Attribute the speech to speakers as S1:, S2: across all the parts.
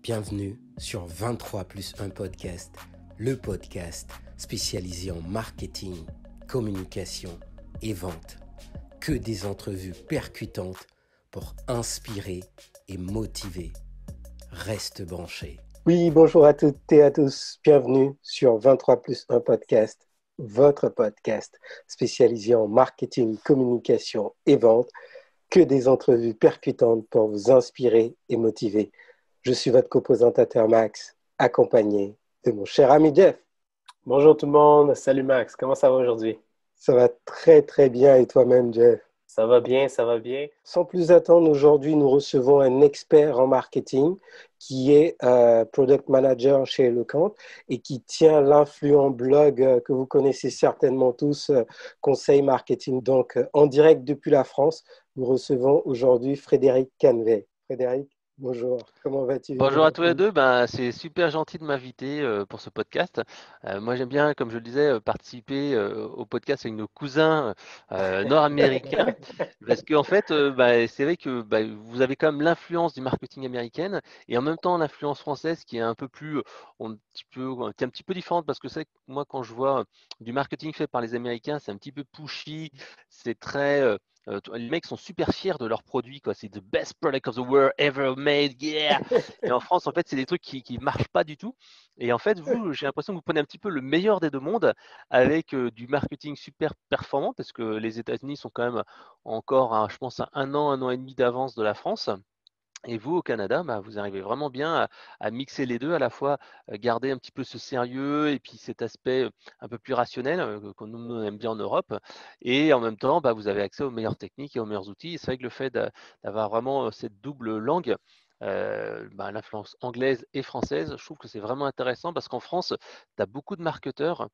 S1: Bienvenue sur 23 plus 1 podcast, le podcast spécialisé en marketing, communication et vente. Que des entrevues percutantes pour inspirer et motiver. Reste branché. Oui, bonjour à toutes et à tous. Bienvenue sur 23 plus 1 podcast, votre podcast spécialisé en marketing, communication et vente. Que des entrevues percutantes pour vous inspirer et motiver. Je suis votre coprésentateur Max, accompagné de mon cher ami Jeff.
S2: Bonjour tout le monde, salut Max, comment ça va aujourd'hui?
S1: Ça va très très bien et toi-même Jeff?
S2: Ça va bien, ça va bien.
S1: Sans plus attendre, aujourd'hui nous recevons un expert en marketing qui est Product Manager chez Eloquent et qui tient l'influent blog que vous connaissez certainement tous, Conseil Marketing. Donc en direct depuis la France, nous recevons aujourd'hui Frédéric Canvet. Frédéric, bonjour, comment vas-tu?
S3: Bonjour à tous les deux, c'est super gentil de m'inviter pour ce podcast. Moi j'aime bien, comme je le disais, participer au podcast avec nos cousins nord-américains parce qu'en fait, c'est vrai que vous avez quand même l'influence du marketing américain et en même temps l'influence française qui est un peu plus, qui est un petit peu différente parce que c'est que moi quand je vois du marketing fait par les Américains, c'est un petit peu pushy, c'est très… les mecs sont super fiers de leurs produits, quoi. C'est the best product of the world ever made, yeah! Et en France, en fait, c'est des trucs qui ne marchent pas du tout. Et en fait, vous, j'ai l'impression que vous prenez un petit peu le meilleur des deux mondes avec du marketing super performant parce que les États-Unis sont quand même encore, je pense, à un an et demi d'avance de la France. Et vous, au Canada, vous arrivez vraiment bien à mixer les deux, à la fois garder un petit peu ce sérieux et puis cet aspect un peu plus rationnel qu'on nous aime bien en Europe. Et en même temps, vous avez accès aux meilleures techniques et aux meilleurs outils. Et c'est vrai que le fait d'avoir vraiment cette double langue, l'influence anglaise et française, je trouve que c'est vraiment intéressant parce qu'en France, tu as beaucoup de marketeurs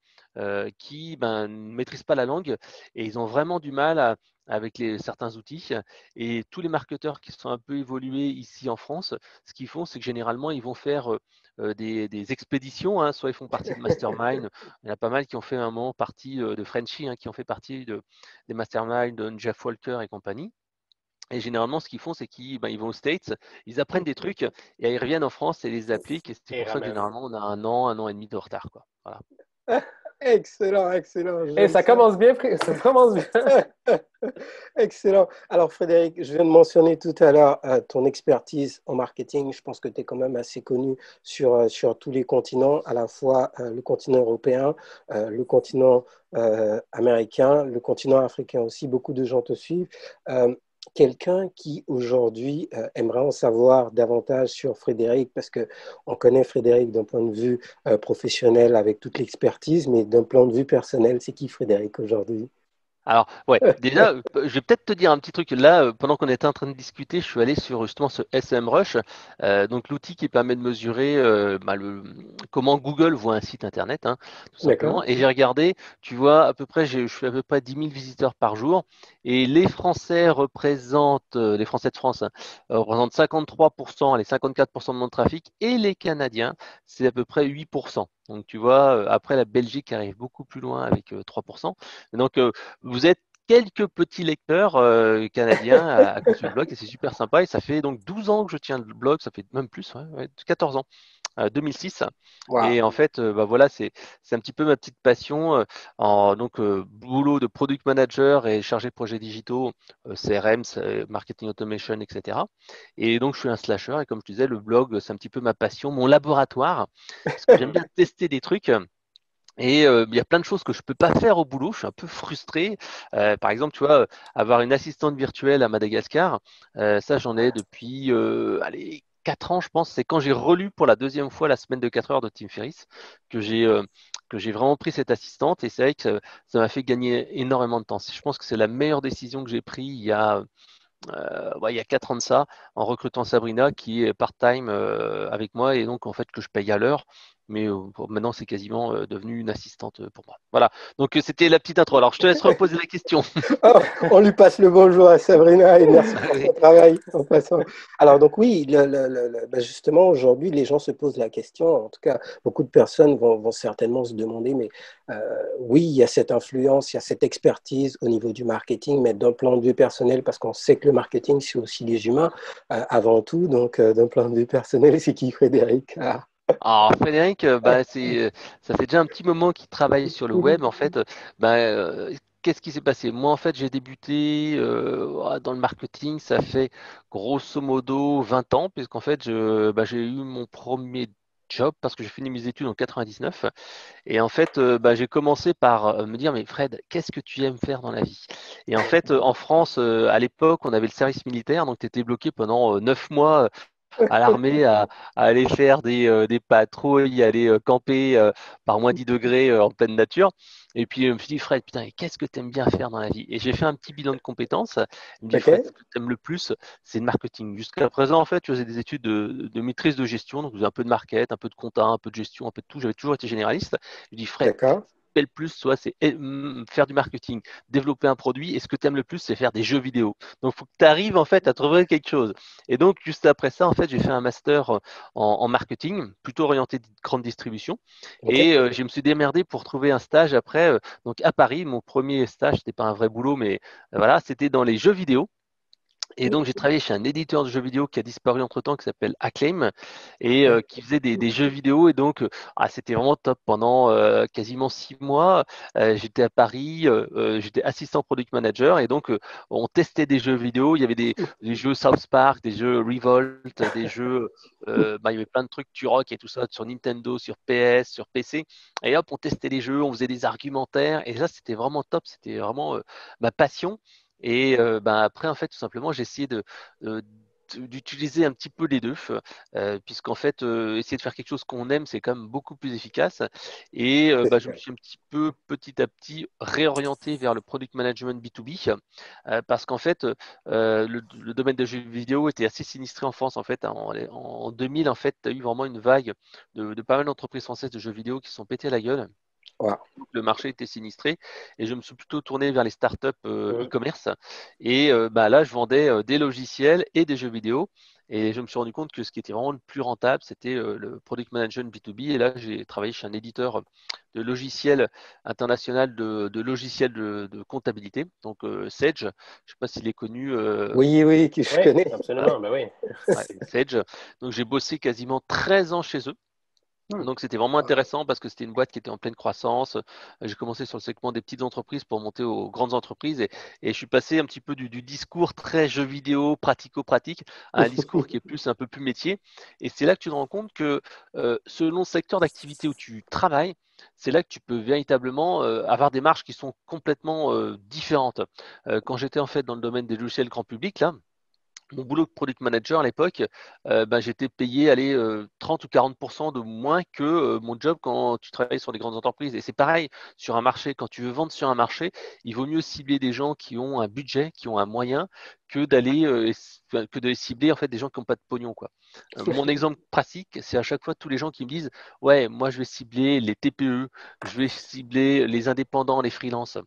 S3: qui ne maîtrisent pas la langue et ils ont vraiment du mal avec certains outils. Et tous les marketeurs qui sont un peu évolués ici en France, ce qu'ils font, c'est que généralement, ils vont faire des expéditions, hein, soit ils font partie de Mastermind. Il y en a pas mal qui ont fait un moment partie de Frenchy, hein, qui ont fait partie des Mastermind de Jeff Walker et compagnie. Et généralement, ce qu'ils font, c'est qu'ils ils vont aux States, ils apprennent des trucs et ils reviennent en France et les appliquent. Et c'est
S2: Et
S3: pour ça que
S2: ramène.
S3: généralement, on a un an et demi de retard, quoi. Voilà.
S1: Excellent, excellent,
S2: Et
S1: j'aime
S2: ça
S1: ça.
S2: commence bien, ça commence bien.
S1: Excellent. Alors Frédéric, je viens de mentionner tout à l'heure ton expertise en marketing. Je pense que tu es quand même assez connu sur tous les continents, à la fois le continent européen, le continent américain, le continent africain aussi. Beaucoup de gens te suivent. Quelqu'un qui aujourd'hui aimerait en savoir davantage sur Frédéric, parce que on connaît Frédéric d'un point de vue professionnel avec toute l'expertise, mais d'un point de vue personnel, c'est qui Frédéric aujourd'hui?
S3: Alors, ouais, déjà, je vais peut-être te dire un petit truc. Là, pendant qu'on était en train de discuter, je suis allé sur justement ce SEMrush, donc l'outil qui permet de mesurer comment Google voit un site internet, hein, tout simplement.
S1: D'accord.
S3: Et j'ai regardé, tu vois, à peu près, je fais à peu près 10 000 visiteurs par jour. Et les Français représentent, les Français de France, hein, représentent 53%, les 54% de mon trafic. Et les Canadiens, c'est à peu près 8%. Donc, tu vois, après, la Belgique arrive beaucoup plus loin avec 3%. Donc, vous êtes quelques petits lecteurs canadiens à cause du blog et c'est super sympa. Et ça fait donc 12 ans que je tiens le blog, ça fait même plus, 14 ans, 2006.
S1: Wow.
S3: Et en fait, voilà, c'est un petit peu ma petite passion boulot de product manager et chargé de projets digitaux, CRM, marketing automation, etc. Et donc, je suis un slasher et comme je disais, le blog, c'est un petit peu ma passion, mon laboratoire, parce que j'aime bien tester des trucs. Et il y a plein de choses que je peux pas faire au boulot. Je suis un peu frustré. Par exemple, tu vois, avoir une assistante virtuelle à Madagascar, ça j'en ai depuis 4 ans, je pense. C'est quand j'ai relu pour la deuxième fois la semaine de 4 heures de Tim Ferriss que j'ai vraiment pris cette assistante. Et c'est vrai que ça m'a fait gagner énormément de temps. Je pense que c'est la meilleure décision que j'ai prise il y a 4 ans de ça, en recrutant Sabrina qui est part-time avec moi et donc en fait que je paye à l'heure. mais maintenant c'est quasiment devenu une assistante pour moi. Voilà, donc c'était la petite intro. Alors je te laisse reposer la question.
S2: Oh, on lui passe le bonjour à Sabrina et merci pour son travail en passant. Alors donc oui, ben justement aujourd'hui les gens se posent la question, en tout cas beaucoup de personnes vont certainement se demander, mais oui, il y a cette influence, il y a cette expertise au niveau du marketing, mais d'un point de vue personnel, parce qu'on sait que le marketing c'est aussi des humains avant tout, donc d'un point de vue personnel, c'est qui Frédéric? Ah.
S3: Alors Frédéric, ça fait déjà un petit moment qu'il travaille sur le web. En fait, bah, qu'est-ce qui s'est passé? Moi, en fait, j'ai débuté dans le marketing, ça fait grosso modo 20 ans, puisqu'en fait, j'ai eu mon premier job parce que j'ai fini mes études en 99. Et en fait, j'ai commencé par me dire, mais Fred, qu'est-ce que tu aimes faire dans la vie? Et en fait, en France, à l'époque, on avait le service militaire, donc tu étais bloqué pendant 9 mois à l'armée à aller faire des patrouilles, aller camper par moins 10 degrés en pleine nature. Et puis, je me suis dit, Fred, putain, qu'est-ce que tu aimes bien faire dans la vie? Et j'ai fait un petit bilan de compétences. Il me dit, Fred, ce
S2: Ok,
S3: que tu aimes le plus, c'est le marketing. Jusqu'à présent, en fait, je faisais des études de maîtrise de gestion, donc je faisais un peu de market, un peu de compta, un peu de gestion, un peu de tout. J'avais toujours été généraliste. Je lui dis, Fred,
S2: d'accord.
S3: le plus, soit c'est faire du marketing, développer un produit, et ce que tu aimes le plus, c'est faire des jeux vidéo. Donc, il faut que tu arrives en fait à trouver quelque chose. Et donc, juste après ça, en fait, j'ai fait un master en marketing, plutôt orienté grande distribution,
S2: Ok.
S3: et je me suis démerdé pour trouver un stage après. Donc, à Paris, mon premier stage, c'était pas un vrai boulot, mais voilà, c'était dans les jeux vidéo. Et donc, j'ai travaillé chez un éditeur de jeux vidéo qui a disparu entre-temps, qui s'appelle Acclaim, et qui faisait des jeux vidéo. Et donc, c'était vraiment top. Pendant quasiment 6 mois, j'étais à Paris, j'étais assistant product manager. Et donc, on testait des jeux vidéo. Il y avait des jeux South Park, des jeux Revolt, des jeux, il y avait plein de trucs Turok et tout ça sur Nintendo, sur PS, sur PC. Et hop, on testait les jeux, on faisait des argumentaires. Et ça, c'était vraiment top. C'était vraiment ma passion. Et après, en fait, tout simplement, j'ai essayé euh, d'utiliser un petit peu les deux, puisqu'en fait, essayer de faire quelque chose qu'on aime, c'est quand même beaucoup plus efficace. Et
S2: C'est
S3: je me
S2: sûr.
S3: suis un petit peu, petit à petit, réorienté vers le product management B2B, parce qu'en fait, le domaine des jeux vidéo était assez sinistré en France. En fait, en 2000, en fait, tu as eu vraiment une vague de pas mal d'entreprises françaises de jeux vidéo qui se sont pété la gueule.
S2: Wow.
S3: Le marché était sinistré et je me suis plutôt tourné vers les startups
S2: Mhm.
S3: e-commerce. Et là, je vendais des logiciels et des jeux vidéo. Et je me suis rendu compte que ce qui était vraiment le plus rentable, c'était le product management B2B. Et là, j'ai travaillé chez un éditeur de logiciels international de logiciels de comptabilité, donc Sage. Je ne sais pas s'il est connu.
S2: Oui, oui, que je Oui, connais.
S3: Voilà,
S2: absolument, ben oui.
S3: ouais, Sage. Donc j'ai bossé quasiment 13 ans chez eux.
S2: Hmm.
S3: Donc c'était vraiment intéressant parce que c'était une boîte qui était en pleine croissance. J'ai commencé sur le segment des petites entreprises pour monter aux grandes entreprises et je suis passé un petit peu du discours très jeu vidéo, pratico-pratique, à un discours qui est plus un peu plus métier. Et c'est là que tu te rends compte que selon le secteur d'activité où tu travailles, c'est là que tu peux véritablement avoir des marges qui sont complètement différentes. Quand j'étais en fait dans le domaine des logiciels grand public, là, mon boulot de product manager à l'époque, j'étais payé allez, 30 ou 40% de moins que mon job quand tu travailles sur des grandes entreprises. Et c'est pareil sur un marché. Quand tu veux vendre sur un marché, il vaut mieux cibler des gens qui ont un budget, qui ont un moyen, que de cibler en fait des gens qui n'ont pas de pognon, quoi. Mon exemple pratique, c'est à chaque fois tous les gens qui me disent, ouais, moi je vais cibler les TPE, je vais cibler les indépendants, les freelances.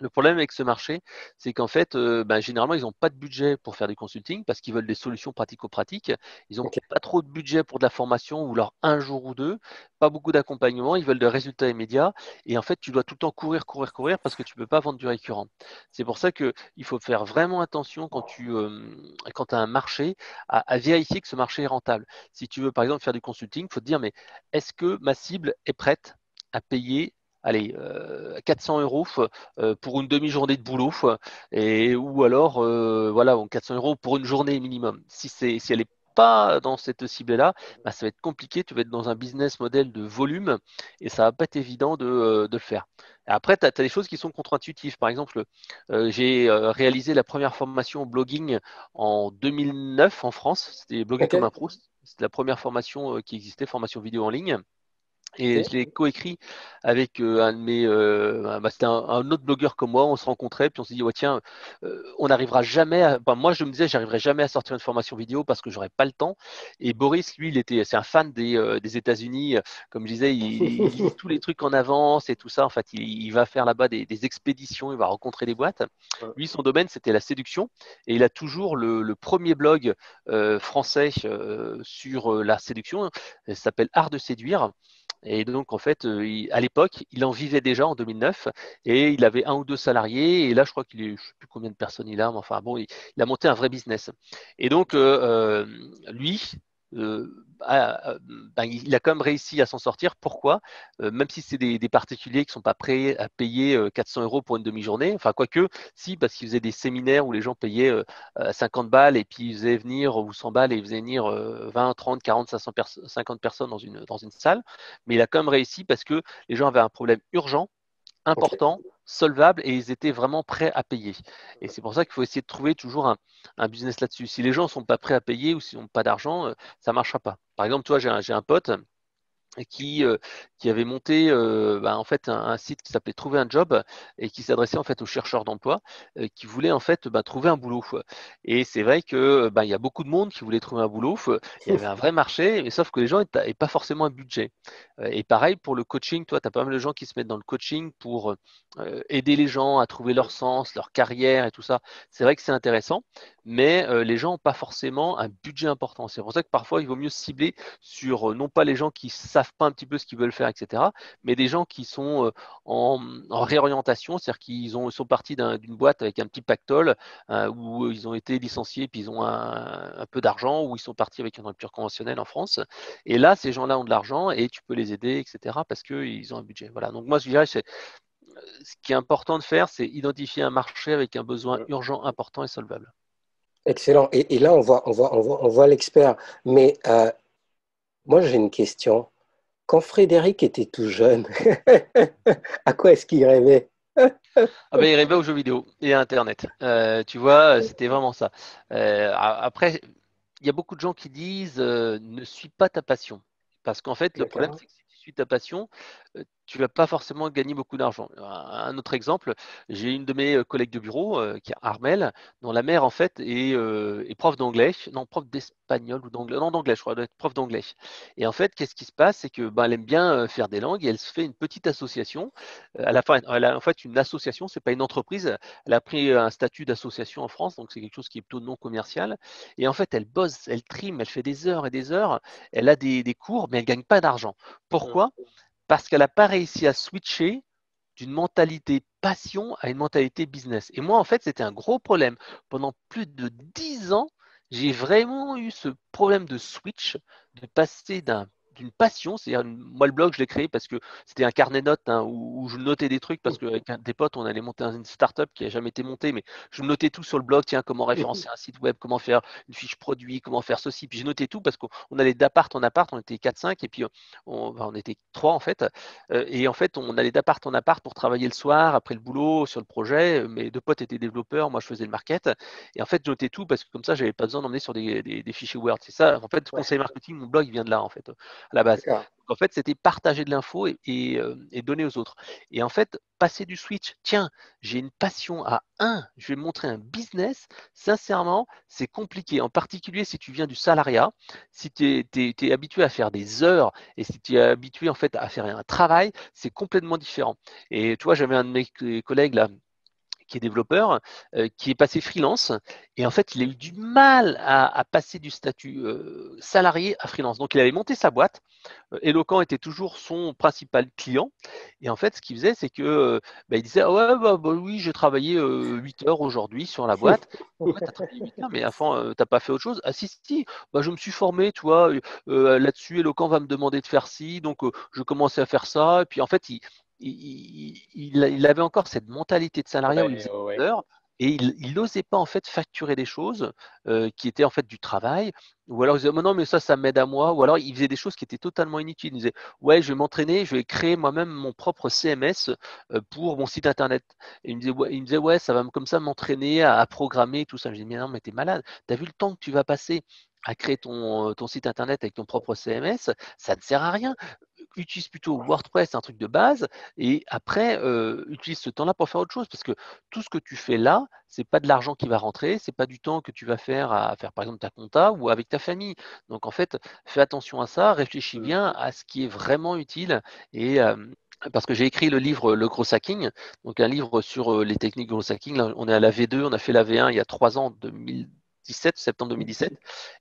S3: Le problème avec ce marché, c'est qu'en fait, généralement, ils n'ont pas de budget pour faire du consulting parce qu'ils veulent des solutions pratico-pratiques. Ils n'ont
S2: Ok.
S3: pas trop de budget pour de la formation ou leur un jour ou deux, pas beaucoup d'accompagnement. Ils veulent des résultats immédiats. Et en fait, tu dois tout le temps courir, courir, courir parce que tu ne peux pas vendre du récurrent. C'est pour ça qu'il faut faire vraiment attention quand tu as un marché à vérifier que ce marché est rentable. Si tu veux, par exemple, faire du consulting, il faut te dire, mais est-ce que ma cible est prête à payer allez, 400 euros pour une demi-journée de boulot, ou alors voilà, 400 euros pour une journée minimum. Si elle n'est pas dans cette cible-là, ça va être compliqué. Tu vas être dans un business model de volume et ça va pas être évident de le faire. Et après, tu as des choses qui sont contre-intuitives. Par exemple, j'ai réalisé la première formation au blogging en 2009 en France. C'était Bloguer comme un
S2: Ok.
S3: pro. C'était la première formation qui existait, formation vidéo en ligne. Et je l'ai coécrit avec un de mes, c'était un autre blogueur comme moi. On se rencontrait, puis on s'est dit, ouais, tiens, on n'arrivera jamais moi, je me disais, j'arriverai jamais à sortir une formation vidéo parce que j'aurais pas le temps. Et Boris, lui, c'est un fan des États-Unis. Comme je disais, il lit tous les trucs en avance et tout ça. En fait, il va faire là-bas des expéditions, il va rencontrer des boîtes. Lui, son domaine, c'était la séduction. Et il a toujours le premier blog français sur la séduction. Il s'appelle Art de séduire. Et donc, en fait, à l'époque, il en vivait déjà en 2009 et il avait un ou deux salariés. Et là, je crois qu'il est, je ne sais plus combien de personnes il a, mais enfin bon, il a monté un vrai business. Et donc, lui, il a quand même réussi à s'en sortir. Pourquoi? Même si c'est des particuliers qui ne sont pas prêts à payer 400 euros pour une demi-journée, enfin, quoique, si, parce qu'il faisait des séminaires où les gens payaient 50 balles et puis ils faisaient venir, ou 100 balles et ils faisaient venir 20, 30, 40, 500 50 personnes dans une salle. Mais il a quand même réussi parce que les gens avaient un problème urgent,
S2: Ok.
S3: important, solvable et ils étaient vraiment prêts à payer. Et c'est pour ça qu'il faut essayer de trouver toujours un business là-dessus. Si les gens ne sont pas prêts à payer ou s'ils n'ont pas d'argent, ça ne marchera pas. Par exemple, toi, j'ai un pote qui avait monté en fait un site qui s'appelait Trouver un job et qui s'adressait en fait aux chercheurs d'emploi qui voulaient en fait trouver un boulot. Et c'est vrai que il y a beaucoup de monde qui voulait trouver un boulot. Il y avait un vrai marché, mais sauf que les gens n'avaient pas forcément un budget. Et pareil pour le coaching, toi, tu as pas mal de gens qui se mettent dans le coaching pour aider les gens à trouver leur sens, leur carrière et tout ça. C'est vrai que c'est intéressant, mais les gens n'ont pas forcément un budget important. C'est pour ça que parfois il vaut mieux cibler sur non pas les gens qui savent pas un petit peu ce qu'ils veulent faire, etc., mais des gens qui sont en réorientation, c'est-à-dire ils sont partis d'une boîte avec un petit pactole où ils ont été licenciés puis ils ont un peu d'argent, ou ils sont partis avec une rupture conventionnelle en France. Et là, ces gens-là ont de l'argent et tu peux les aider, etc., parce qu'ils ont un budget. Voilà. Donc moi, je dirais, ce qui est important de faire, c'est identifier un marché avec un besoin urgent, important et solvable.
S2: Excellent. Et là, on voit l'expert. Mais moi, j'ai une question. Quand Frédéric était tout jeune, à quoi est-ce qu'il rêvait?
S3: Ah ben, il rêvait aux jeux vidéo et à Internet. Tu vois, c'était vraiment ça. Après, il y a beaucoup de gens qui disent ne suis pas ta passion. Parce qu'en fait, le problème,
S2: D'accord.
S3: c'est que si tu suis ta passion, tu vas pas forcément gagner beaucoup d'argent. Un autre exemple, j'ai une de mes collègues de bureau, qui est Armel, dont la mère, en fait, est prof d'anglais, non, prof d'espagnol ou d'anglais, non, d'anglais, je crois, elle doit être prof d'anglais. Et en fait, qu'est-ce qui se passe? C'est que elle aime bien faire des langues et elle se fait une petite association. À la fin, elle a en fait une association, c'est pas une entreprise. Elle a pris un statut d'association en France, donc c'est quelque chose qui est plutôt non commercial. Et en fait, elle bosse, elle trime, elle fait des heures et des heures. Elle a des cours, mais elle gagne pas d'argent. Pourquoi? Parce qu'elle n'a pas réussi à switcher d'une mentalité passion à une mentalité business. Et moi, en fait, c'était un gros problème. Pendant plus de 10 ans, j'ai vraiment eu ce problème de switch, de passer d'une passion, c'est-à-dire moi le blog je l'ai créé parce que c'était un carnet de notes, hein, où je notais des trucs parce qu'avec des potes on allait monter une startup qui n'a jamais été montée, mais je notais tout sur le blog, tiens, comment référencer un site web, comment faire une fiche produit, comment faire ceci, puis j'ai noté tout parce qu'on allait d'appart en appart, on était 4-5 et puis on était 3 en fait. Et en fait, on allait d'appart en appart pour travailler le soir, après le boulot, sur le projet. Mes deux potes étaient développeurs, moi je faisais le market. Et en fait, je notais tout parce que comme ça, j'avais pas besoin d'emmener sur des fichiers Word. C'est ça, en fait,
S2: Ouais,
S3: conseil marketing, mon blog, il vient de là, en fait, à la base.
S2: d'accord.
S3: Donc, en fait, c'était partager de l'info et donner aux autres. Et en fait, passer du switch, tiens, j'ai une passion à je vais montrer un business, sincèrement, c'est compliqué. En particulier si tu viens du salariat, si tu es habitué à faire des heures et si tu es habitué en fait à faire un travail, c'est complètement différent. Et tu vois, j'avais un de mes collègues là qui est développeur, qui est passé freelance. Et en fait, il a eu du mal à passer du statut salarié à freelance. Donc, il avait monté sa boîte. Eloquent était toujours son principal client. Et en fait, ce qu'il faisait, c'est que il disait ah ouais, oui, j'ai travaillé 8 heures aujourd'hui sur la boîte. Ouais, tu as travaillé 8 heures, mais enfin, t'as pas fait autre chose. Ah si, si, je me suis formé, tu vois, là-dessus, Eloquent va me demander de faire ci, donc je commençais à faire ça. Et puis en fait, il avait encore cette mentalité de salariat où il
S2: Ouais,
S3: faisait des
S2: ouais.
S3: heures et il n'osait pas en fait facturer des choses qui étaient en fait du travail, ou alors il disait non mais ça m'aide à moi, ou alors il faisait des choses qui étaient totalement inutiles. Il disait ouais, je vais m'entraîner, je vais créer moi-même mon propre CMS pour mon site internet. Et il me disait ouais, ça va comme ça m'entraîner à programmer tout ça. Je dis mais non mais t'es malade, t'as vu le temps que tu vas passer à créer ton site internet avec ton propre CMS, ça ne sert à rien. utilise plutôt WordPress, un truc de base, et après, utilise ce temps-là pour faire autre chose, parce que tout ce que tu fais là, c'est pas de l'argent qui va rentrer, c'est pas du temps que tu vas faire à faire par exemple ta compta ou avec ta famille. Donc en fait, fais attention à ça, réfléchis bien à ce qui est vraiment utile et parce que j'ai écrit le livre Le Gros Hacking, donc un livre sur les techniques de gros hacking. Là, on est à la V2, on a fait la V1 il y a 3 ans, 2017, septembre 2017.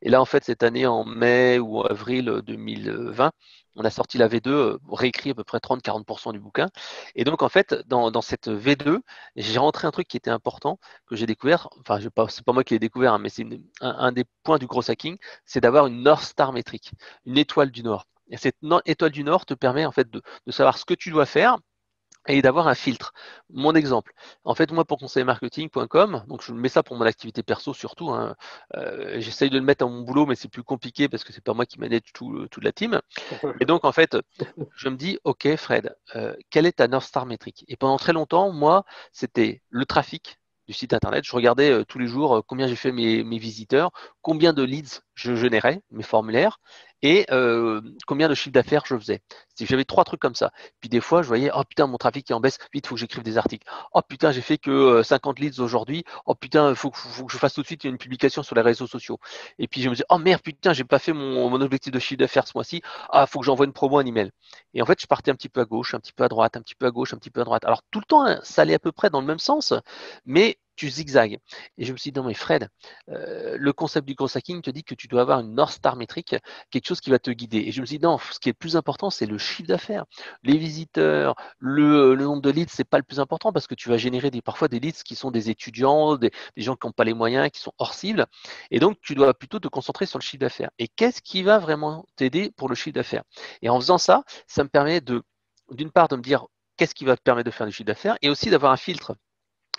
S3: Et là, en fait, cette année, en mai ou avril 2020, on a sorti la V2, réécrit à peu près 30-40% du bouquin. Et donc, en fait, dans cette V2, j'ai rentré un truc qui était important, que j'ai découvert. Enfin, c'est pas moi qui l'ai découvert, hein, mais c'est un des points du gros hacking, c'est d'avoir une North Star métrique, une étoile du Nord. Et cette étoile du Nord te permet en fait de savoir ce que tu dois faire et d'avoir un filtre. Mon exemple, en fait, moi, pour conseillermarketing.com, donc je mets ça pour mon activité perso surtout, hein, j'essaye de le mettre à mon boulot, mais c'est plus compliqué parce que c'est pas moi qui manage toute la team. Et donc, en fait, je me dis, OK, Fred, quelle est ta North Star métrique? Et pendant très longtemps, moi, c'était le trafic du site internet. Je regardais tous les jours combien j'ai fait mes visiteurs, combien de leads je générais, mes formulaires, et combien de chiffre d'affaires je faisais. J'avais 3 trucs comme ça. Puis des fois, je voyais, oh putain, mon trafic est en baisse, vite, il faut que j'écrive des articles. Oh putain, j'ai fait que 50 leads aujourd'hui. Oh putain, faut que je fasse tout de suite une publication sur les réseaux sociaux. Et puis je me dis, oh merde, putain, j'ai pas fait mon objectif de chiffre d'affaires ce mois-ci. Ah, faut que j'envoie une promo, un email. Et en fait, je partais un petit peu à gauche, un petit peu à droite, un petit peu à gauche, un petit peu à droite. Alors tout le temps, hein, ça allait à peu près dans le même sens, mais tu zigzags. Et je me suis dit, non mais Fred, le concept du gros hacking te dit que tu dois avoir une North Star métrique, quelque chose qui va te guider. Et je me suis dit, non, ce qui est le plus important, c'est le chiffre d'affaires. Les visiteurs, le nombre de leads, c'est pas le plus important parce que tu vas générer parfois des leads qui sont des étudiants, des gens qui n'ont pas les moyens, qui sont hors cible. Et donc, tu dois plutôt te concentrer sur le chiffre d'affaires. Et qu'est-ce qui va vraiment t'aider pour le chiffre d'affaires? Et en faisant ça, ça me permet d'une part, de me dire qu'est-ce qui va te permettre de faire du chiffre d'affaires et aussi d'avoir un filtre.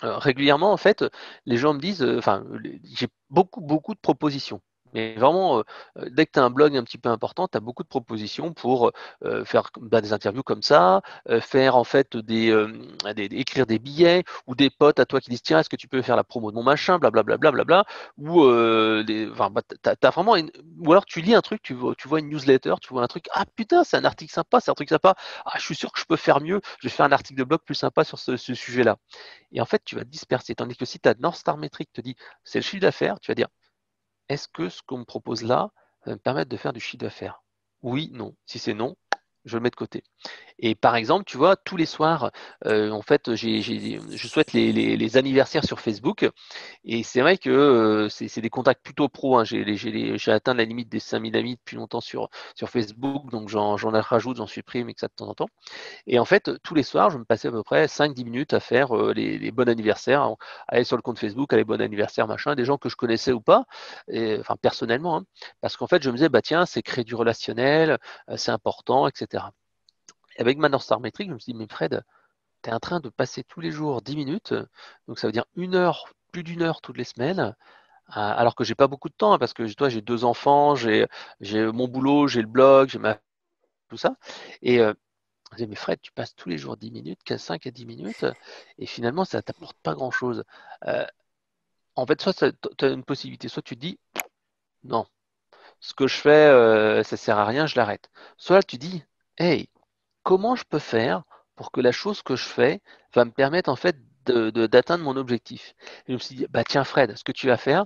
S3: Régulièrement, en fait, les gens me disent, enfin, j'ai beaucoup de propositions. Mais vraiment, dès que tu as un blog un petit peu important, tu as beaucoup de propositions pour faire des interviews comme ça, faire en fait écrire des billets ou des potes à toi qui disent tiens, est-ce que tu peux faire la promo de mon machin, blablabla, blablabla, ou enfin, t'as vraiment ou alors tu lis un truc, tu vois une newsletter, tu vois un truc, ah putain, c'est un article sympa, c'est un truc sympa, ah je suis sûr que je peux faire mieux, je vais faire un article de blog plus sympa sur ce sujet-là. Et en fait, tu vas te disperser. Tandis que si ta North Star métrique te dit c'est le chiffre d'affaires, tu vas dire est-ce que ce qu'on me propose là va me permettre de faire du chiffre d'affaires? Oui, non. Si c'est non, je le mets de côté. Et par exemple, tu vois, tous les soirs, en fait, je souhaite les anniversaires sur Facebook. Et c'est vrai que c'est des contacts plutôt pro, hein. J'ai atteint la limite des 5000 amis depuis longtemps sur Facebook, donc j'en rajoute, j'en supprime et que ça de temps en temps. Et en fait, tous les soirs, je me passais à peu près 5-10 minutes à faire les bons anniversaires, aller sur le compte Facebook, aller bon anniversaire, machin, des gens que je connaissais ou pas, enfin personnellement, hein. Parce qu'en fait, je me disais, bah tiens, c'est créer du relationnel, c'est important, etc. Et avec ma North Star Metric, je me suis dit, mais Fred, tu es en train de passer tous les jours 10 minutes, donc ça veut dire 1 heure, plus d'1 heure toutes les semaines, alors que j'ai pas beaucoup de temps, hein, parce que toi, j'ai 2 enfants, j'ai mon boulot, j'ai le blog, j'ai tout ça. Et je disais, mais Fred, tu passes tous les jours 10 minutes, 5 à 10 minutes, et finalement, ça ne t'apporte pas grand-chose. Euh, En fait, soit tu as une possibilité, soit tu te dis, non, ce que je fais, ça sert à rien, je l'arrête. Soit tu dis, hey, comment je peux faire pour que la chose que je fais va me permettre en fait d'atteindre mon objectif. Et je me suis dit, bah tiens Fred, ce que tu vas faire,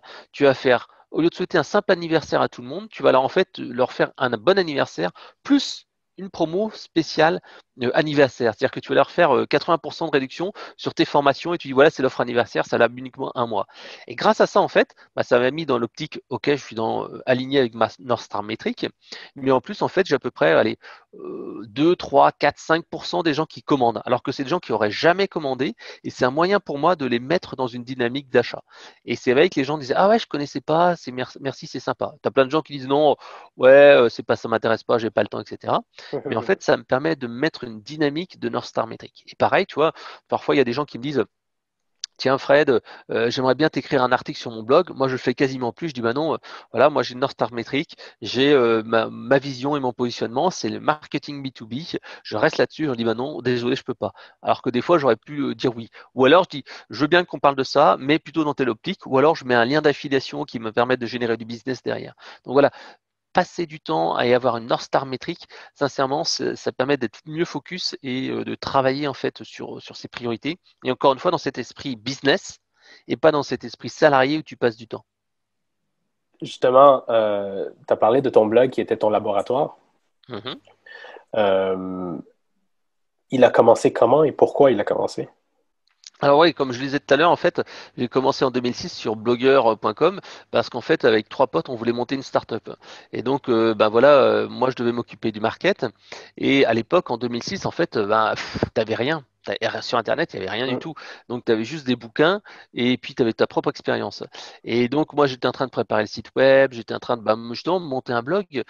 S3: au lieu de souhaiter un simple anniversaire à tout le monde, tu vas leur en fait leur faire un bon anniversaire plus une promo spéciale anniversaire. C'est-à-dire que tu vas leur faire 80% de réduction sur tes formations et tu dis voilà, c'est l'offre anniversaire, ça l'a uniquement un mois. Et grâce à ça, en fait, bah, ça m'a mis dans l'optique, ok, je suis aligné avec ma North Star métrique, mais en plus, en fait, j'ai à peu près, allez, 2, 3, 4, 5% des gens qui commandent, alors que c'est des gens qui n'auraient jamais commandé, et c'est un moyen pour moi de les mettre dans une dynamique d'achat. Et c'est vrai que les gens disaient, ah ouais, je connaissais pas, merci, c'est sympa. Tu as plein de gens qui disent non, ouais, c'est pas, ça m'intéresse pas, j'ai pas le temps, etc. Mais en fait, ça me permet de mettre une dynamique de North Star métrique. Et pareil, tu vois, parfois il y a des gens qui me disent, tiens Fred, j'aimerais bien t'écrire un article sur mon blog. Moi, je le fais quasiment plus. Je dis bah non, voilà, moi j'ai une North Star métrique, j'ai ma vision et mon positionnement, c'est le marketing B2B. Je reste là-dessus. Je dis bah non, désolé, je peux pas. Alors que des fois, j'aurais pu dire oui. Ou alors je dis, je veux bien qu'on parle de ça, mais plutôt dans telle optique. Ou alors je mets un lien d'affiliation qui me permet de générer du business derrière. Donc voilà, passer du temps et avoir une North Star métrique, sincèrement, ça permet d'être mieux focus et de travailler en fait sur ses priorités. Et encore une fois, dans cet esprit business et pas dans cet esprit salarié où tu passes du temps.
S4: Justement, tu as parlé de ton blog qui était ton laboratoire.
S3: Mhm.
S4: Il a commencé comment et pourquoi il a commencé?
S3: Alors oui, comme je le disais tout à l'heure, en fait, j'ai commencé en 2006 sur blogueur.com parce qu'en fait, avec trois potes, on voulait monter une start-up. Et donc, ben voilà, moi, je devais m'occuper du market. Et à l'époque, en 2006, en fait, ben, t'avais rien. Sur Internet, il n'y avait rien du
S4: Mm.
S3: tout. Donc, tu avais juste des bouquins et puis tu avais ta propre expérience. Et donc, moi, j'étais en train de préparer le site web, j'étais en train de justement monter un blog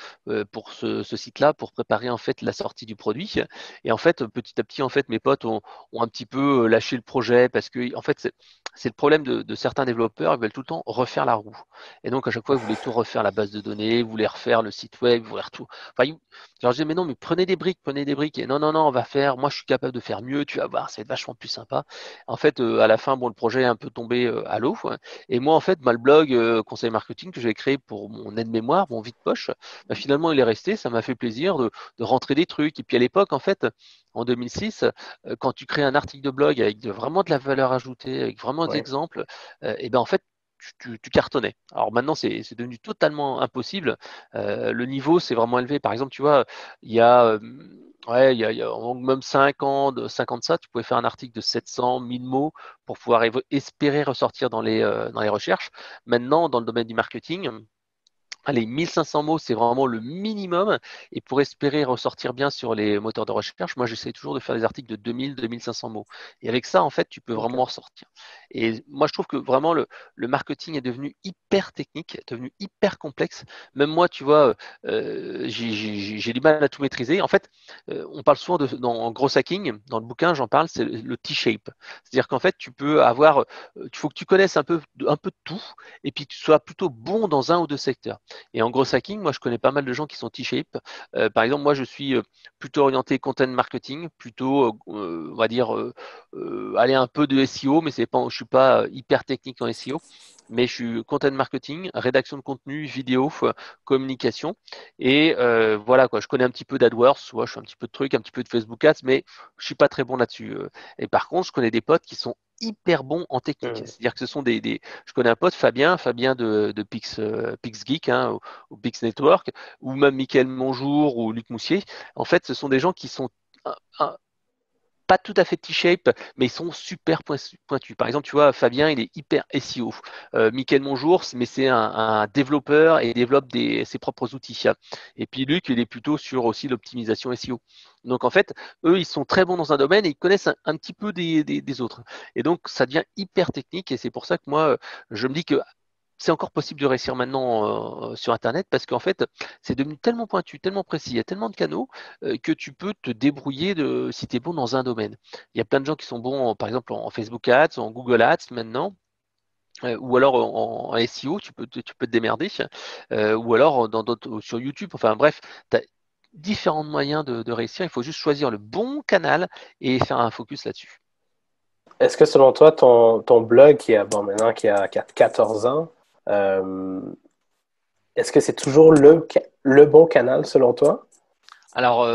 S3: pour ce site-là, pour préparer en fait la sortie du produit. Et en fait, petit à petit, en fait, mes potes ont un petit peu lâché le projet parce que en fait c'est le problème de certains développeurs, ils veulent tout le temps refaire la roue. Et donc à chaque fois ils voulaient tout refaire, la base de données, ils voulaient refaire le site web, ils voulaient tout. Enfin, je leur disais mais non, mais prenez des briques. Et non non non, on va faire, moi je suis capable de faire mieux, tu vas voir, ça va être vachement plus sympa. En fait à la fin bon, le projet est un peu tombé à l'eau, ouais. Et moi en fait le blog conseil marketing que j'ai créé pour mon aide-mémoire, mon vide-poche, bah, finalement il est resté, ça m'a fait plaisir de rentrer des trucs. Et puis à l'époque en fait en 2006, quand tu crées un article de blog avec vraiment de la valeur ajoutée, avec vraiment des
S4: Ouais.
S3: exemples, et ben en fait, tu cartonnais. Alors maintenant, c'est devenu totalement impossible. Le niveau, c'est vraiment élevé. Par exemple, tu vois, il y a, ouais, il y a en même 5 ans de ça, tu pouvais faire un article de 700, 1000 mots pour pouvoir espérer ressortir dans les recherches. Maintenant, dans le domaine du marketing, allez, 1500 mots, c'est vraiment le minimum. Et pour espérer ressortir bien sur les moteurs de recherche, moi, j'essaie toujours de faire des articles de 2000, 2500 mots. Et avec ça, en fait, tu peux vraiment
S4: Okay.
S3: ressortir. Et moi, je trouve que vraiment, le marketing est devenu hyper technique, est devenu hyper complexe. Même moi, tu vois, j'ai du mal à tout maîtriser. En fait, on parle souvent en gros hacking, dans le bouquin, j'en parle, c'est le T-shape. C'est-à-dire qu'en fait, tu peux avoir, il faut que tu connaisses un peu de tout et puis que tu sois plutôt bon dans un ou deux secteurs. Et en gros hacking, moi je connais pas mal de gens qui sont T-shape. Par exemple, moi je suis plutôt orienté content marketing, plutôt on va dire aller un peu de SEO, mais c'est pas, je suis pas hyper technique en SEO. Mais je suis content marketing, rédaction de contenu, vidéo, communication. Et voilà quoi, je connais un petit peu d'AdWords, je fais un petit peu de trucs, un petit peu de Facebook Ads, mais je suis pas très bon là-dessus. Et par contre, je connais des potes qui sont hyper bons en technique.
S4: Mm.
S3: C'est-à-dire que ce sont je connais un pote, Fabien de PixGeek, hein, ou Pix Network, ou même Mickaël Monjour ou Luc Moussier. En fait, ce sont des gens qui sont un- pas tout à fait T-shape, mais ils sont super pointus. Par exemple, tu vois, Fabien, il est hyper SEO. Mickaël Monjour, mais c'est un développeur et il développe ses propres outils. Et puis Luc, il est plutôt sur aussi l'optimisation SEO. Donc en fait, eux, ils sont très bons dans un domaine et ils connaissent un petit peu des autres. Et donc, ça devient hyper technique et c'est pour ça que moi, je me dis que c'est encore possible de réussir maintenant sur Internet parce qu'en fait, c'est devenu tellement pointu, tellement précis, il y a tellement de canaux que tu peux te débrouiller si tu es bon dans un domaine. Il y a plein de gens qui sont bons, par exemple, en Facebook Ads, en Google Ads maintenant. Ou alors en SEO, tu peux te démerder, ou alors dans d'autres, sur YouTube. Enfin bref, tu as différents moyens de réussir. Il faut juste choisir le bon canal et faire un focus là-dessus.
S4: Est-ce que selon toi, ton blog maintenant qui a 14 ans, euh, est-ce que c'est toujours le bon canal selon toi?
S3: Alors,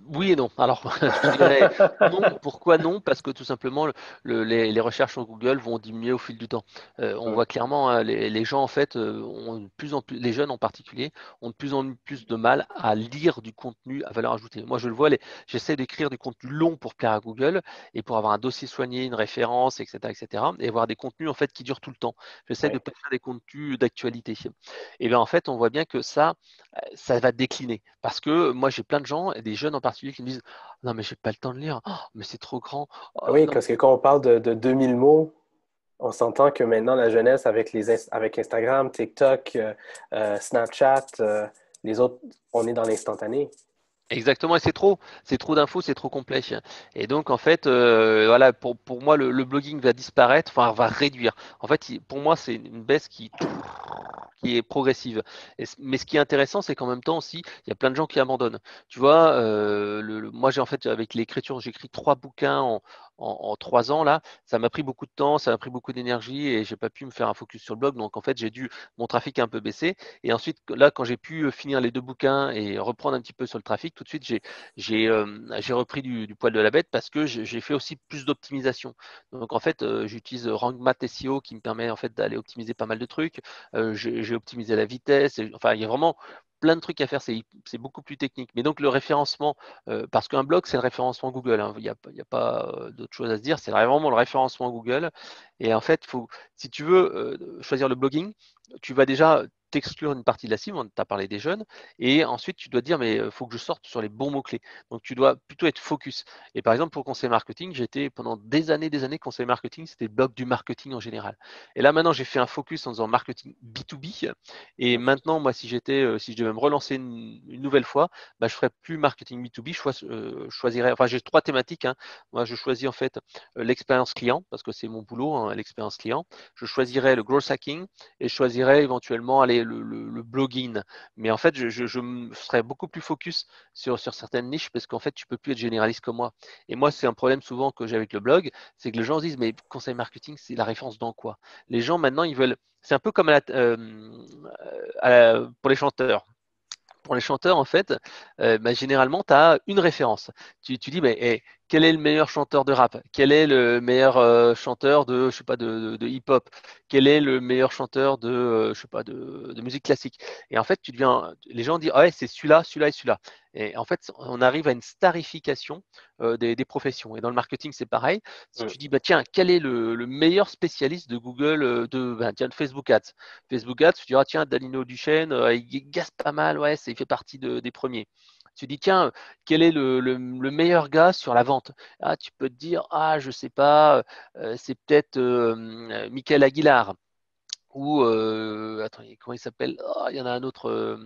S3: oui et non. Alors, je dirais non. Pourquoi non? Parce que tout simplement, les recherches sur Google vont diminuer au fil du temps. On
S4: Mm.
S3: voit clairement, hein, les gens, en fait, ont de plus en plus, les jeunes en particulier, ont de plus en plus de mal à lire du contenu à valeur ajoutée. Moi, je le vois, j'essaie d'écrire du contenu long pour plaire à Google et pour avoir un dossier soigné, une référence, etc., etc., et avoir des contenus, en fait, qui durent tout le temps. J'essaie de ne
S4: Ouais.
S3: pas faire des contenus d'actualité. Et bien, en fait, on voit bien que ça va décliner. Parce que moi, j'ai plein de gens, et des jeunes en particulier, qui me disent non, mais j'ai pas le temps de lire, oh, mais c'est trop grand.
S4: Ah
S3: Oh,
S4: oui,
S3: non,
S4: parce que quand on parle de 2000 mots, on s'entend que maintenant, la jeunesse, avec Instagram, TikTok, Snapchat, les autres, on est dans l'instantané.
S3: exactement, et c'est trop d'infos, c'est trop complet. Et donc, en fait, voilà, pour moi, le blogging va disparaître, enfin, va réduire. En fait, pour moi, c'est une baisse qui est progressive. Mais ce qui est intéressant, c'est qu'en même temps aussi, il y a plein de gens qui abandonnent. Tu vois, moi, j'ai en fait, avec l'écriture, j'écris 3 bouquins en 3 ans là, ça m'a pris beaucoup de temps, ça m'a pris beaucoup d'énergie et j'ai pas pu me faire un focus sur le blog. Donc en fait, mon trafic a un peu baissé. Et ensuite, là, quand j'ai pu finir les 2 bouquins et reprendre un petit peu sur le trafic, tout de suite, j'ai repris du poil de la bête parce que j'ai fait aussi plus d'optimisation. Donc en fait, j'utilise RankMath SEO qui me permet en fait d'aller optimiser pas mal de trucs. J'ai optimisé la vitesse. Enfin, il y a vraiment plein de trucs à faire, c'est beaucoup plus technique. Mais donc le référencement, parce qu'un blog, c'est le référencement Google, hein. Il y a pas d'autre chose à se dire, c'est vraiment le référencement Google. Et en fait, si tu veux choisir le blogging, tu vas déjà t'exclure une partie de la cible, on t'a parlé des jeunes, et ensuite tu dois te dire, mais il faut que je sorte sur les bons mots-clés. Donc tu dois plutôt être focus. Et par exemple, pour conseil marketing, j'étais pendant des années conseiller marketing, c'était le blog du marketing en général. Et là maintenant, j'ai fait un focus en faisant marketing B2B. Et maintenant, moi, si je devais me relancer une nouvelle fois, bah, je ferais plus marketing B2B, je choisirais, enfin j'ai 3 thématiques, hein. Moi, je choisis en fait l'expérience client, parce que c'est mon boulot, hein, l'expérience client. Je choisirais le growth hacking et je choisirais éventuellement le blogging. Mais en fait, je me serais beaucoup plus focus sur certaines niches parce qu'en fait, tu peux plus être généraliste comme moi. Et moi, c'est un problème souvent que j'ai avec le blog, c'est que les gens se disent, mais conseil marketing, c'est la référence dans quoi? Les gens maintenant, ils veulent, c'est un peu comme pour les chanteurs. Pour les chanteurs, en fait, bah, généralement, tu as une référence. Tu dis, mais quel est le meilleur chanteur de rap? Quel est le meilleur chanteur de, je sais pas, de hip-hop? Quel est le meilleur chanteur de, je sais pas, de musique classique? Et en fait, les gens disent, ah ouais, c'est celui-là, celui-là et celui-là. Et en fait, on arrive à une starification des professions. Et dans le marketing, c'est pareil. Si tu dis, bah, tiens, quel est le meilleur spécialiste de Google, tiens, de Facebook Ads? Facebook Ads, tu diras, tiens, Danilo Duchesne, il gasse pas mal, ouais, il fait partie des premiers. Tu dis, tiens, quel est le meilleur gars sur la vente? Ah, tu peux te dire, ah, je sais pas, c'est peut-être Michael Aguilar. Ou, attends, comment il s'appelle? Ah, il y en a un autre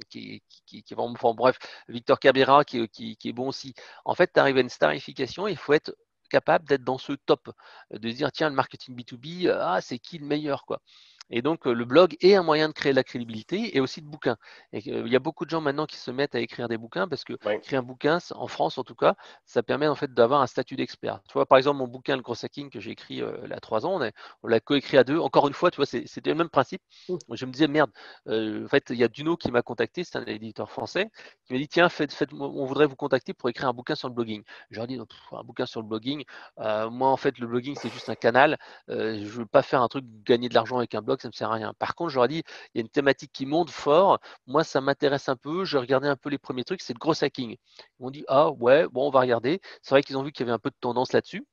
S3: qui est vraiment, enfin, bref, Victor Cabrera qui est bon aussi. En fait, tu arrives à une starification, il faut être capable d'être dans ce top, de se dire, tiens, le marketing B2B, ah, c'est qui le meilleur, quoi. Et donc, le blog est un moyen de créer de la crédibilité et aussi de bouquins. Et il y a beaucoup de gens maintenant qui se mettent à écrire des bouquins parce que
S4: Oui.
S3: écrire un bouquin, en France en tout cas, ça permet en fait d'avoir un statut d'expert. Tu vois, par exemple, mon bouquin, Le Gros Hacking, que j'ai écrit il y a 3 ans, on l'a coécrit à deux. Encore une fois, tu vois, c'était le même principe. Je me disais, merde, en fait, il y a Duno qui m'a contacté, c'est un éditeur français, qui m'a dit, tiens, on voudrait vous contacter pour écrire un bouquin sur le blogging. Je leur ai dit, non, un bouquin sur le blogging, moi, en fait, le blogging, c'est juste un canal. Je ne veux pas faire un truc, gagner de l'argent avec un blog, ça ne me sert à rien. Par contre, je leur ai dit, il y a une thématique qui monte fort. Moi, ça m'intéresse un peu. J'ai regardé un peu les premiers trucs, c'est le gros hacking. Ils m'ont dit, ah ouais, bon, on va regarder. C'est vrai qu'ils ont vu qu'il y avait un peu de tendance là-dessus.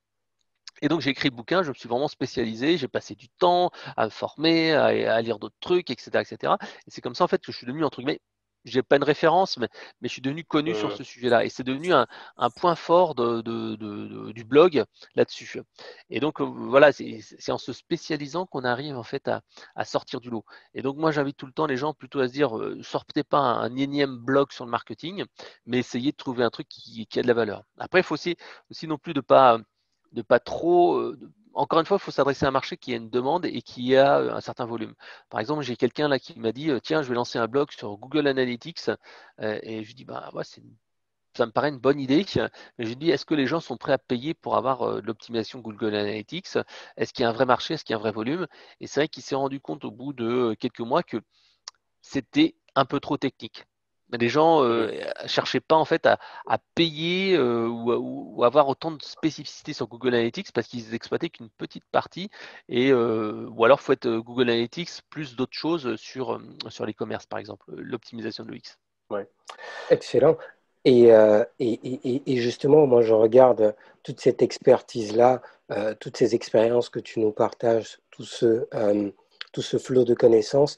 S3: Et donc j'ai écrit le bouquin, je me suis vraiment spécialisé, j'ai passé du temps à me former, à lire d'autres trucs, etc., etc. Et c'est comme ça en fait que je suis devenu entre guillemets, j'ai pas une référence, mais je suis devenu connu sur ce sujet-là. Et c'est devenu un point fort du blog là-dessus. Et donc voilà, c'est en se spécialisant qu'on arrive en fait à sortir du lot. Et donc moi j'invite tout le temps les gens plutôt à se dire, sortez pas un énième blog sur le marketing, mais essayez de trouver un truc qui a de la valeur. Après, il faut aussi non plus de pas trop. Encore une fois, il faut s'adresser à un marché qui a une demande et qui a un certain volume. Par exemple, j'ai quelqu'un là qui m'a dit, tiens, je vais lancer un blog sur Google Analytics. Et je lui dis, bah ouais, ça me paraît une bonne idée. Mais je lui dis, est-ce que les gens sont prêts à payer pour avoir de l'optimisation Google Analytics? Est-ce qu'il y a un vrai marché? Est-ce qu'il y a un vrai volume? Et c'est vrai qu'il s'est rendu compte au bout de quelques mois que c'était un peu trop technique. Les gens cherchaient pas en fait à payer ou avoir autant de spécificité sur Google Analytics parce qu'ils exploitaient qu'une petite partie ou alors faut être Google Analytics plus d'autres choses sur l'e-commerce par exemple, l'optimisation de l'UX.
S4: Ouais.
S2: Excellent. Et justement, moi, je regarde toute cette expertise-là, toutes ces expériences que tu nous partages, tout ce flot de connaissances.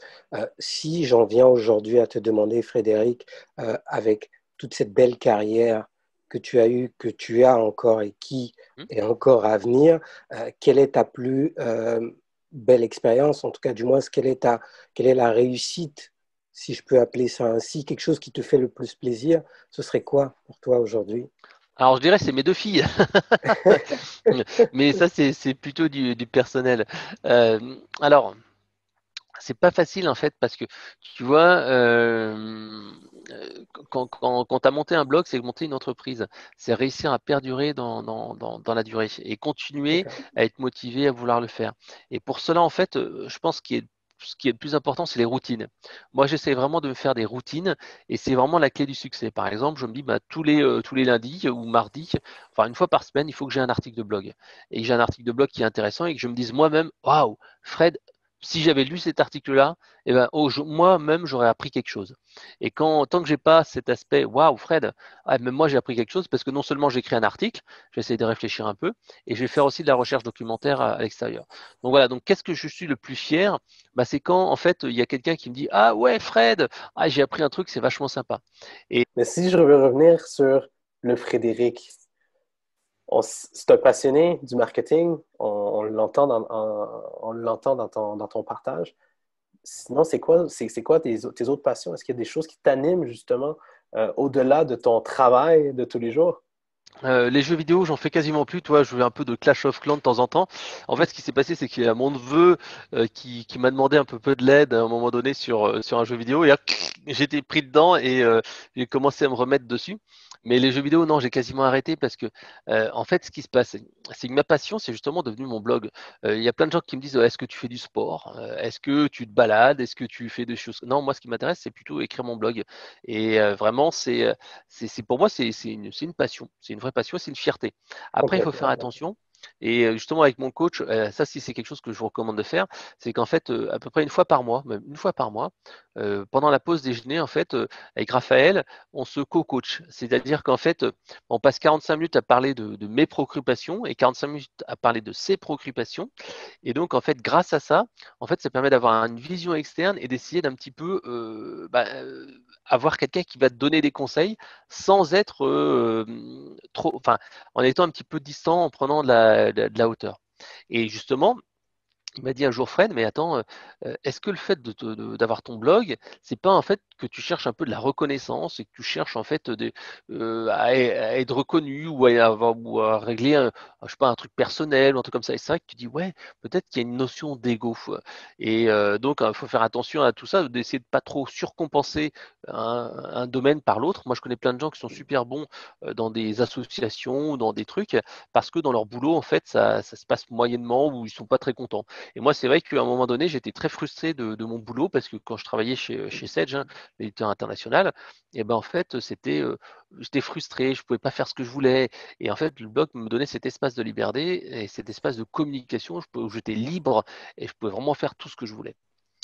S2: Si j'en viens aujourd'hui à te demander, Frédéric, avec toute cette belle carrière que tu as eue, que tu as encore et qui est encore à venir, quelle est ta plus belle expérience? En tout cas, du moins, quelle est la réussite, si je peux appeler ça ainsi, quelque chose qui te fait le plus plaisir, ce serait quoi pour toi aujourd'hui?
S3: Alors je dirais c'est mes 2 filles, mais ça c'est plutôt du personnel. Alors c'est pas facile en fait parce que tu vois, quand tu as monté un blog, c'est monter une entreprise. C'est réussir à perdurer dans la durée et continuer
S2: D'accord.
S3: à être motivé à vouloir le faire. Et pour cela, en fait, je pense ce qui est le plus important, c'est les routines. Moi, j'essaie vraiment de me faire des routines et c'est vraiment la clé du succès. Par exemple, je me dis bah, tous les lundis ou mardis, enfin une fois par semaine, il faut que j'ai un article de blog. Et que j'ai un article de blog qui est intéressant et que je me dise moi-même, waouh, Fred, si j'avais lu cet article-là, eh ben, moi-même, j'aurais appris quelque chose. Et tant que j'ai pas cet aspect, waouh, Fred, ah, même moi j'ai appris quelque chose parce que non seulement j'écris un article, j'essaie de réfléchir un peu, et je vais faire aussi de la recherche documentaire à l'extérieur. Donc voilà, donc qu'est-ce que je suis le plus fier? Bah, c'est quand en fait il y a quelqu'un qui me dit, ah ouais, Fred, ah, j'ai appris un truc, c'est vachement sympa. Et
S4: Mais si je veux revenir sur le Frédéric, c'est un passionné du marketing, on l'entend on l'entend dans ton partage. Sinon, c'est quoi tes autres passions? Est-ce qu'il y a des choses qui t'animent justement au-delà de ton travail de tous les jours?
S3: Les jeux vidéo, j'en fais quasiment plus. Toi, je jouais un peu de Clash of Clans de temps en temps. En fait, ce qui s'est passé, c'est qu'il y a mon neveu qui m'a demandé un peu de l'aide à un moment donné sur un jeu vidéo. Et là, j'étais pris dedans et j'ai commencé à me remettre dessus. Mais les jeux vidéo, non, j'ai quasiment arrêté parce que, en fait, ce qui se passe, c'est que ma passion, c'est justement devenu mon blog. Il y a plein de gens qui me disent, est-ce que tu fais du sport? Est-ce que tu te balades? Est-ce que tu fais des choses? Non, moi, ce qui m'intéresse, c'est plutôt écrire mon blog. Et vraiment, pour moi, c'est une passion, c'est une vraie passion, c'est une fierté. Après, il faut faire
S2: Complètement.
S3: attention. Et justement, avec mon coach, ça, si c'est quelque chose que je vous recommande de faire, c'est qu'en fait, à peu près une fois par mois, même une fois par mois, pendant la pause déjeuner, en fait, avec Raphaël, on se co-coach. C'est-à-dire qu'en fait, on passe 45 minutes à parler de mes préoccupations et 45 minutes à parler de ses préoccupations. Et donc, en fait, grâce à ça, en fait, ça permet d'avoir une vision externe et d'essayer d'un petit peu avoir quelqu'un qui va te donner des conseils sans être trop, enfin, en étant un petit peu distant, en prenant de la hauteur. Et justement, il m'a dit un jour, Fred, mais attends, est-ce que le fait d'avoir ton blog, c'est pas en fait que tu cherches un peu de la reconnaissance et que tu cherches en fait à être reconnu ou à régler je sais pas, un truc personnel ou un truc comme ça. Et c'est vrai que tu dis, ouais, peut-être qu'il y a une notion d'ego. Et donc, il faut faire attention à tout ça, d'essayer de pas trop surcompenser un domaine par l'autre. Moi, je connais plein de gens qui sont super bons dans des associations ou dans des trucs parce que dans leur boulot, en fait, ça se passe moyennement ou ils sont pas très contents. Et moi, c'est vrai qu'à un moment donné, j'étais très frustré de mon boulot parce que quand je travaillais chez Sedge, hein, l'éditeur international, et ben en fait, j'étais frustré, je pouvais pas faire ce que je voulais. Et en fait, le blog me donnait cet espace de liberté et cet espace de communication où j'étais libre et je pouvais vraiment faire tout ce que je voulais.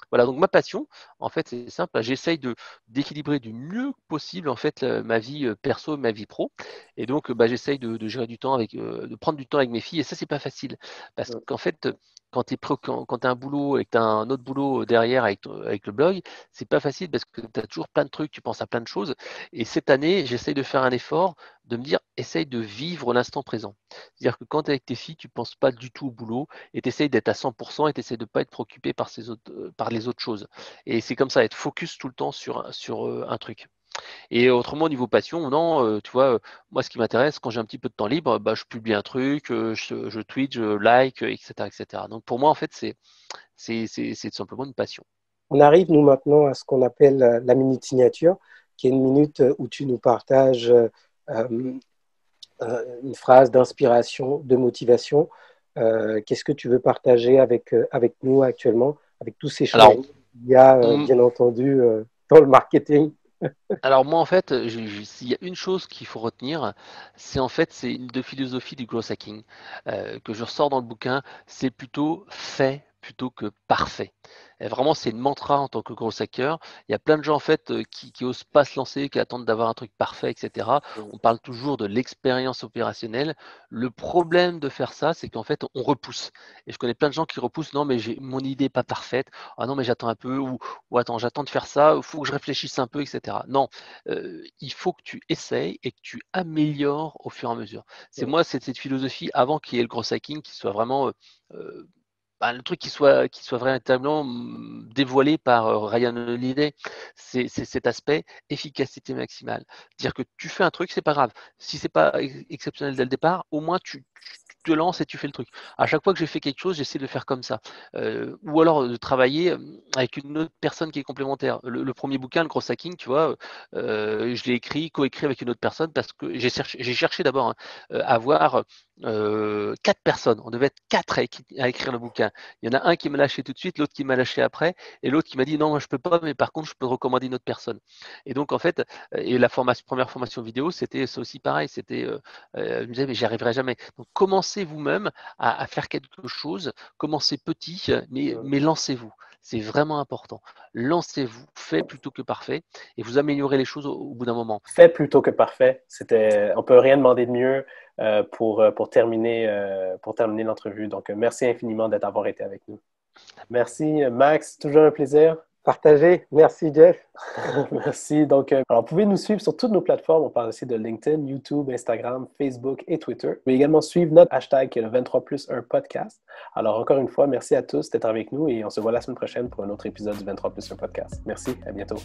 S3: Voilà, donc ma passion, en fait, c'est simple. J'essaye d'équilibrer du mieux possible en fait ma vie perso et ma vie pro. Et donc, j'essaye de gérer du temps de prendre du temps avec mes filles. Et ça, c'est pas facile parce qu'en fait, quand tu as un boulot et que tu as un autre boulot derrière avec le blog, c'est pas facile parce que tu as toujours plein de trucs, tu penses à plein de choses. Et cette année, j'essaye de faire un effort de me dire, essaye de vivre l'instant présent. C'est-à-dire que quand tu es avec tes filles, tu penses pas du tout au boulot et tu essayes d'être à 100% et tu essayes de ne pas être préoccupé par les autres choses. Et c'est comme ça, être focus tout le temps sur un truc. Et autrement, au niveau passion, non, tu vois, moi, ce qui m'intéresse, quand j'ai un petit peu de temps libre, je publie un truc, je tweet, je like, etc., etc. Donc pour moi, en fait, c'est tout simplement une passion.
S2: On arrive, nous, maintenant, à ce qu'on appelle la minute signature, qui est une minute où tu nous partages euh, une phrase d'inspiration, de motivation. Qu'est-ce que tu veux partager avec nous actuellement, avec tous ces
S3: Alors,
S2: changements qu'il y a,
S3: mm,
S2: bien entendu, dans le marketing?
S3: alors moi, en fait, s'il y a une chose qu'il faut retenir, c'est une de philosophie du growth hacking que je ressors dans le bouquin, c'est plutôt fait plutôt que parfait. Et vraiment, c'est une mantra en tant que growth hacker. Il y a plein de gens en fait qui osent pas se lancer, qui attendent d'avoir un truc parfait, etc. On parle toujours de l'expérience opérationnelle. Le problème de faire ça, c'est qu'en fait, on repousse. Et je connais plein de gens qui repoussent. Non, mais mon idée n'est pas parfaite. Ah non, mais j'attends un peu. Ou attends, j'attends de faire ça. Il faut que je réfléchisse un peu, etc. Non, il faut que tu essayes et que tu améliores au fur et à mesure. C'est cette philosophie avant qu'il y ait le gros hacking qui soit vraiment euh, le truc qui soit véritablement dévoilé par Ryan Holiday, c'est cet aspect efficacité maximale. Dire que tu fais un truc, c'est pas grave. Si c'est pas exceptionnel dès le départ, au moins te lances et tu fais le truc. À chaque fois que j'ai fait quelque chose, j'essaie de faire comme ça. Ou alors de travailler avec une autre personne qui est complémentaire. Le premier bouquin, le Gros Hacking, tu vois, je l'ai coécrit avec une autre personne parce que j'ai cherché d'abord à avoir 4 personnes. On devait être 4 à écrire le bouquin. Il y en a un qui m'a lâché tout de suite, l'autre qui m'a lâché après, et l'autre qui m'a dit non, moi je peux pas, mais par contre je peux recommander une autre personne. Et donc en fait, et la première formation vidéo, c'était aussi pareil. C'était, je me disais mais j'y arriverai jamais. Donc commencez vous-même à faire quelque chose, commencez petit, mais lancez-vous. C'est vraiment important. Lancez-vous, fait plutôt que parfait, et vous améliorez les choses au bout d'un moment.
S4: Fait plutôt que parfait. On peut rien demander de mieux pour terminer l'entrevue. Donc, merci infiniment d'avoir été avec nous. Merci, Max. Toujours un plaisir.
S2: Partagez. Merci, Jeff.
S4: Merci. Donc, alors, vous pouvez nous suivre sur toutes nos plateformes. On parle aussi de LinkedIn, YouTube, Instagram, Facebook et Twitter. Vous pouvez également suivre notre hashtag qui est le 23+1 podcast. Alors, encore une fois, merci à tous d'être avec nous et on se voit la semaine prochaine pour un autre épisode du 23+1 podcast. Merci. À bientôt.